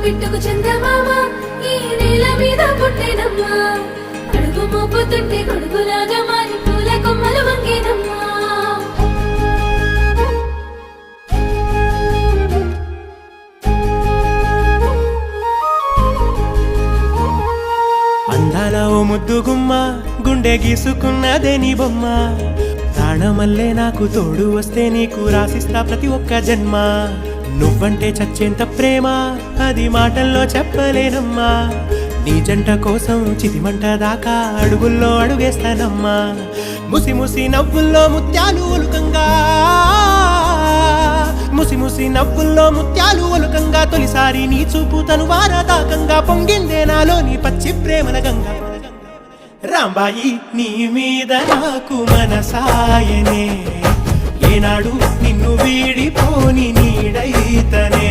బిట్టుకు చందమామ ఈ నేల మీద పుట్టేనమ్మా అడుగు మోపుతుంటే కొడుకులాగా మారి పూల కొమ్మలు వంగేనమ్మా అందాల ఓ ముద్దు గుమ్మ గుండె గీసుకున్నదే నీ బొమ్మ ప్రాణమల్లే నాకు తోడు వస్తే నీకు రాసిస్తా ప్రతి ఒక్క జన్మ నువ్వంటే చచ్చేంత ప్రేమ అది మాటల్లో చెప్పలేనమ్మా నీ జంట కోసం చితిమంట దాకా అడుగుల్లో అడుగేస్తానమ్మా ముసి ముసి నవ్వుల్లో ముత్యాలు ఒలుకంగా ముసి ముసి నవ్వుల్లో ముత్యాలు ఒలుకంగా తొలిసారి నీ చూపు తను వారదాకంగా పొంగిందే నాలో నీ పచ్చి ప్రేమల గంగా రాంబాయి నీ మీద నాకు మనసాయనే ఏనాడు నిన్ను వీడిపోని నీడైతనే